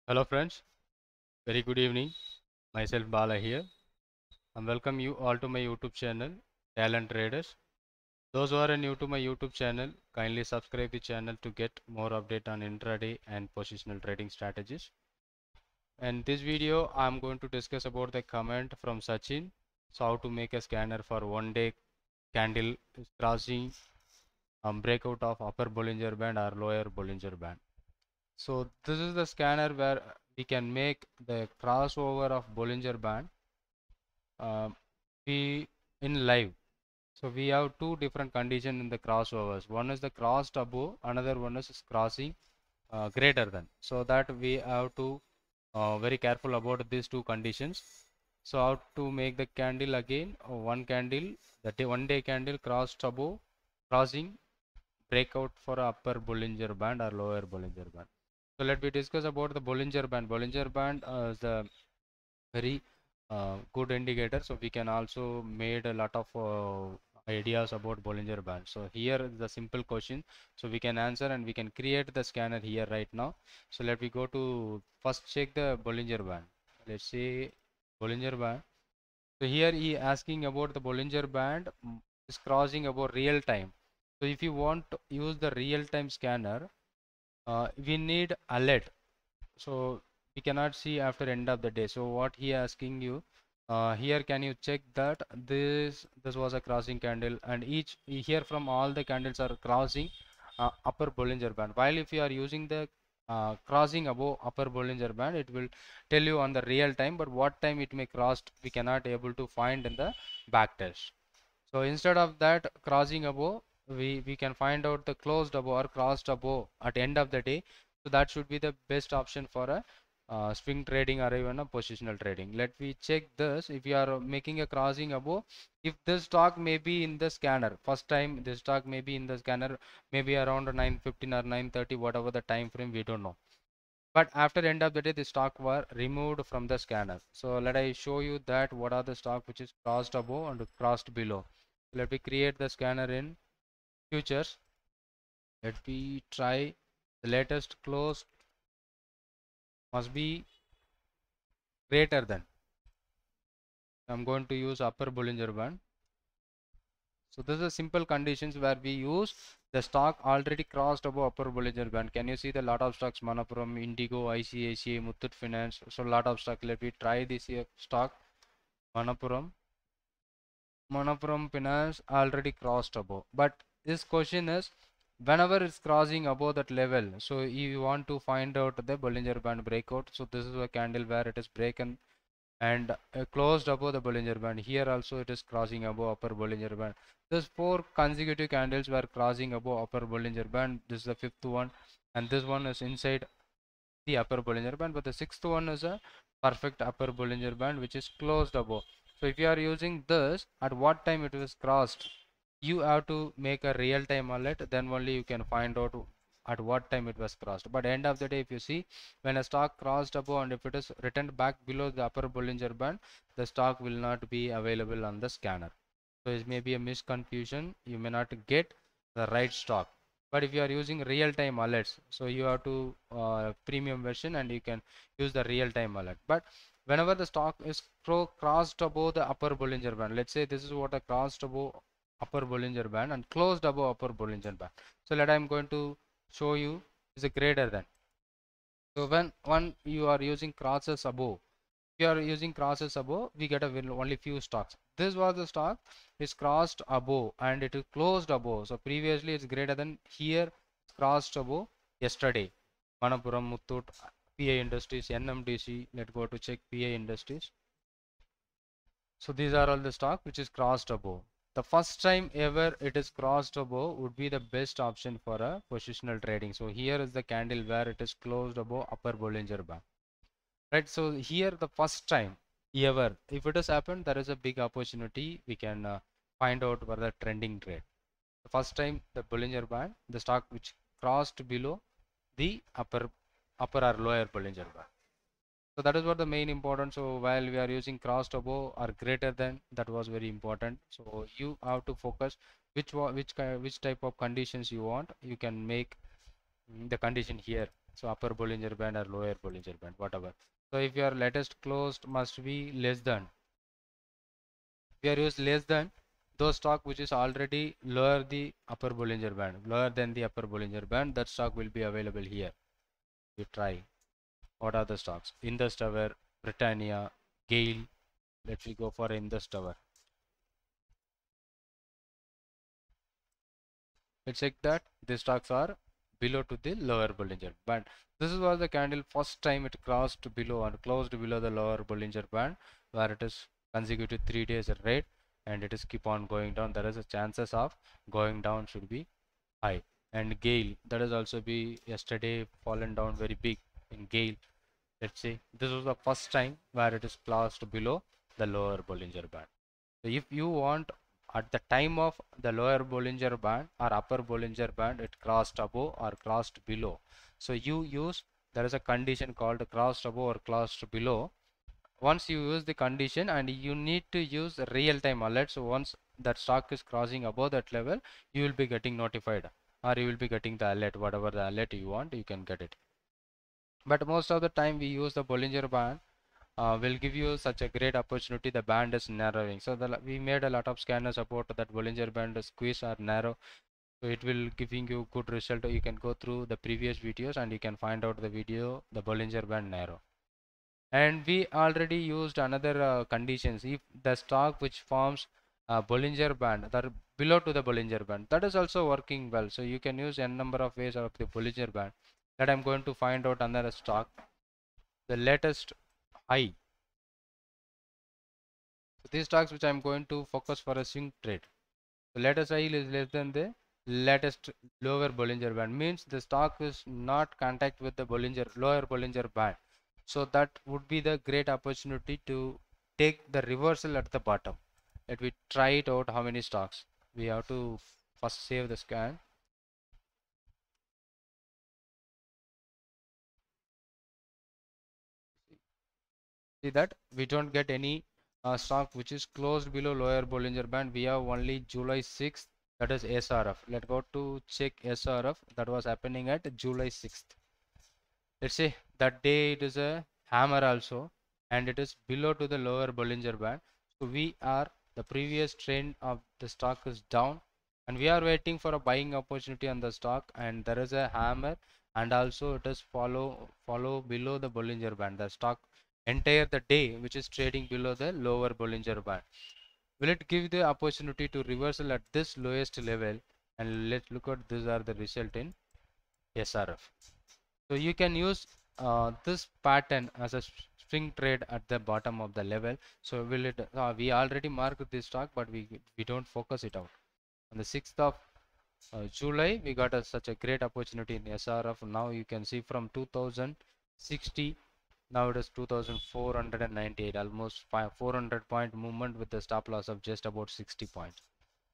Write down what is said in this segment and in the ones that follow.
Hello friends, very good evening. Myself Bala here. I welcome you all to my YouTube channel, Talent Traders. Those who are new to my YouTube channel, kindly subscribe the channel to get more update on intraday and positional trading strategies. And this video, I'm going to discuss about the comment from Sachin. So how to make a scanner for 1 day candle crossing breakout of upper Bollinger Band or lower Bollinger Band. So this is the scanner where we can make the crossover of Bollinger Band we in live. So we have two different conditions in the crossovers. One is the crossed above, another one is crossing greater than. So that we have to very careful about these two conditions. So how to make the candle again? One candle, the 1 day candle crossed above, crossing breakout for upper Bollinger Band or lower Bollinger Band. So let me discuss about the Bollinger Band. Bollinger Band is the very good indicator. So we can also made a lot of ideas about Bollinger Band. So here is the simple question. So we can answer and we can create the scanner here right now. So let me go to first check the Bollinger Band. Let's say Bollinger Band. So here he asking about the Bollinger Band is crossing about real time. So if you want to use the real time scanner, we need alert. So we cannot see after end of the day. So what he asking you here, can you check that this was a crossing candle, and each here from all the candles are crossing upper Bollinger Band. While if you are using the crossing above upper Bollinger Band, it will tell you on the real time, but what time it may crossed we cannot able to find in the back test. So instead of that crossing above, we can find out the closed above or crossed above at end of the day. So that should be the best option for a swing trading or even a positional trading. Let me check this. If you are making a crossing above, if this stock may be in the scanner, first time this stock may be in the scanner, maybe around 9:15 or 9:30, whatever the time frame, we don't know. But after end of the day, the stock were removed from the scanner. So let I show you that what are the stock which is crossed above and crossed below. Let me create the scanner in futures. Let me try the latest close must be greater than. I'm going to use upper Bollinger Band. So this is simple conditions where we use the stock already crossed above upper Bollinger Band. Can you see the lot of stocks? Manappuram, Indigo, ICICI, Muthoot Finance. So lot of stock. Let me try this here stock. Manappuram Finance already crossed above. But this question is whenever it's crossing above that level, so you want to find out the Bollinger Band breakout. So this is a candle where it is broken and closed above the Bollinger Band. Here also it is crossing above upper Bollinger Band. These 4 consecutive candles were crossing above upper Bollinger Band. This is the 5th one, and this one is inside the upper Bollinger Band, but the 6th one is a perfect upper Bollinger Band which is closed above. So if you are using this, at what time it was crossed, you have to make a real time alert, then only you can find out at what time it was crossed. But end of the day, if you see when a stock crossed above and if it is returned back below the upper Bollinger Band, the stock will not be available on the scanner. So it may be a misconfusion, you may not get the right stock. But if you are using real-time alerts, so you have to premium version and you can use the real-time alert. But whenever the stock is crossed above the upper Bollinger Band, let's say this is what a crossed above upper Bollinger Band and closed above upper Bollinger Band. So let I'm going to show you is a greater than. So when you are using crosses above, if you are using crosses above, we get only few stocks. This was the stock is crossed above and it is closed above. So previously it's greater than, here it's crossed above yesterday. Manappuram, Muthoot, PI Industries, NMDC. Let's go to check PI Industries. So these are all the stock which is crossed above. The first time ever it is crossed above would be the best option for a positional trading. So here is the candle where it is closed above upper Bollinger Band. Right, so here the first time ever if it has happened, there is a big opportunity. We can find out where the trending trade. The first time the Bollinger Band, the stock which crossed below the upper or lower Bollinger Band. So that is what the main important. So while we are using crossed above or greater than, that was very important. So you have to focus which type of conditions you want. You can make the condition here. So upper Bollinger Band or lower Bollinger Band, whatever. So if your latest closed must be less than, we are used less than those stock which is already lower the upper Bollinger Band, lower than the upper Bollinger Band, that stock will be available here. You try. What are the stocks? Indus Tower, Britannia, Gale. Let me go for Indus Tower. Let's check that the stocks are below to the lower Bollinger Band. This was the candle first time it crossed below and closed below the lower Bollinger Band, where it is consecutive 3 days rate and it is keep on going down. There is a chances of going down should be high. And Gale, that is also be yesterday fallen down very big in Gale. Let's say this was the first time where it is crossed below the lower Bollinger Band. So if you want at the time of the lower Bollinger Band or upper Bollinger Band, it crossed above or crossed below. So you use, there is a condition called crossed above or crossed below. Once you use the condition, and you need to use real time alert. So once that stock is crossing above that level, you will be getting notified, or you will be getting the alert, whatever the alert you want, you can get it. But most of the time we use the Bollinger Band will give you such a great opportunity. The band is narrowing, so we made a lot of scanners about that Bollinger Band squeeze or narrow, so it will giving you good result. You can go through the previous videos and you can find out the video, the Bollinger Band narrow. And we already used another conditions. If the stock which forms a Bollinger Band, that below to the Bollinger Band, that is also working well. So you can use n number of ways of the Bollinger Band. That I'm going to find out another stock, the latest high. So these stocks which I'm going to focus for a swing trade. The latest high is less than the latest lower Bollinger Band, means the stock is not contact with the lower Bollinger Band. So that would be the great opportunity to take the reversal at the bottom. Let me try it out. How many stocks? We have to first save the scan. See that we don't get any stock which is closed below lower Bollinger Band. We have only July 6th, that is SRF. Let's go to check SRF. That was happening at July 6th. Let's say that day it is a hammer also, and it is below to the lower Bollinger Band. So we are, the previous trend of the stock is down, and we are waiting for a buying opportunity on the stock, and there is a hammer, and also it is follow below the Bollinger Band. The stock entire the day which is trading below the lower Bollinger Band. Will it give the opportunity to reversal at this lowest level? And let's look at these are the result in SRF. So you can use this pattern as a swing trade at the bottom of the level. So will it? We already marked this stock, but we don't focus it out. On the 6th of July, we got such a great opportunity in SRF. Now you can see from 2060, now it is 2498, almost 400 point movement with the stop loss of just about 60 points.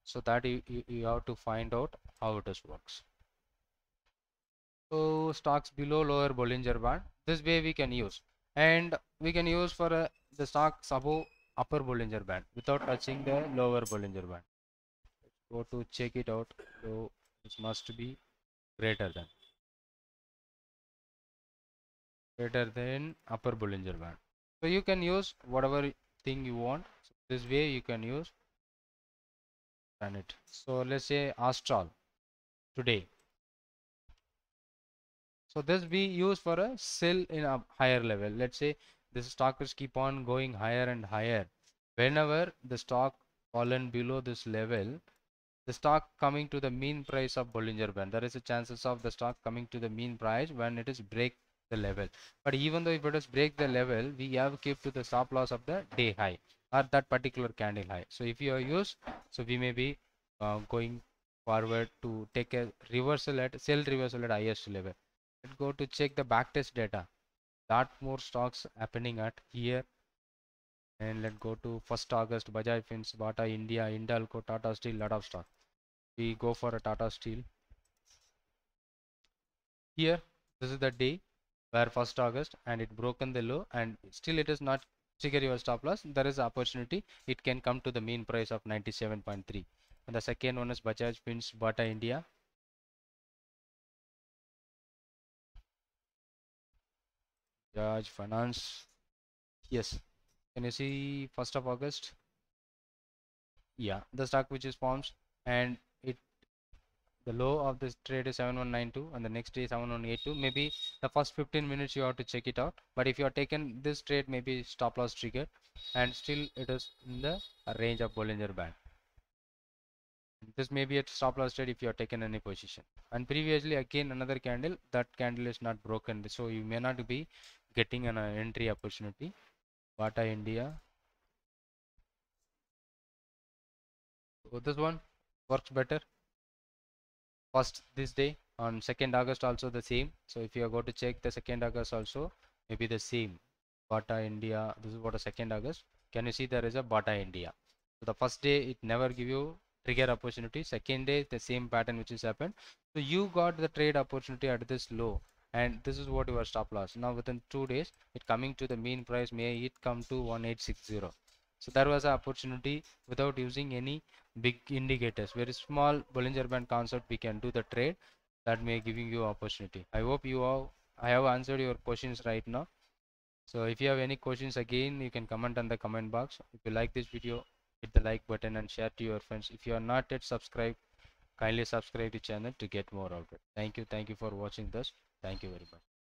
So that you have to find out how it works. So stocks below lower Bollinger Band, this way we can use, and we can use for the stocks above upper Bollinger Band without touching the lower Bollinger Band. Go to check it out. So this must be greater than upper Bollinger Band. So you can use whatever thing you want. So this way you can use run it. So let's say Astral today. So this we use for a sell in a higher level. Let's say this stock is keep on going higher and higher. Whenever the stock fallen below this level, the stock coming to the mean price of Bollinger Band, there is a chances of the stock coming to the mean price when it is break the level. But even though if it is break the level, we have keep to the stop loss of the day high or that particular candle high. So if you are used, so we may be going forward to take a reversal at sell reversal at highest level. Let's go to check the backtest data. Lot more stocks happening at here. And let's go to 1st August, Bajaj Fins, Bata India, Hindalco, Tata Steel, lot of stock. We go for a Tata Steel. Here, this is the day where 1st August and it broken the low, and still it is not trigger your stop loss. There is opportunity. It can come to the mean price of 97.3. And the second one is Bajaj Fins, Bata India. Bajaj Finance. Yes. Can you see 1st of August? Yeah, the stock which is forms, and it the low of this trade is 7192 and the next day is 7182. Maybe the first 15 minutes you have to check it out, but if you are taken this trade, maybe stop loss triggered, and still it is in the range of Bollinger Band. This may be a stop loss trade if you have taken any position. And previously again another candle, that candle is not broken, so you may not be getting an entry opportunity. Bata India. So this one works better. First this day on 2nd August also the same. So if you go to check the 2nd August also maybe the same. Bata India, this is what a 2nd August. Can you see there is a Bata India? So the first day it never give you trigger opportunity. Second day the same pattern which is happened. So you got the trade opportunity at this low, and this is what your stop loss. Now within 2 days it coming to the mean price, may it come to 1860. So there was an opportunity without using any big indicators, very small Bollinger Band concept we can do the trade, that may giving you opportunity. I hope I have answered your questions right now. So if you have any questions, again you can comment on the comment box. If you like this video, hit the like button and share to your friends. If you are not yet subscribed, kindly subscribe to the channel to get more of it. Thank you for watching this. Thank you very much.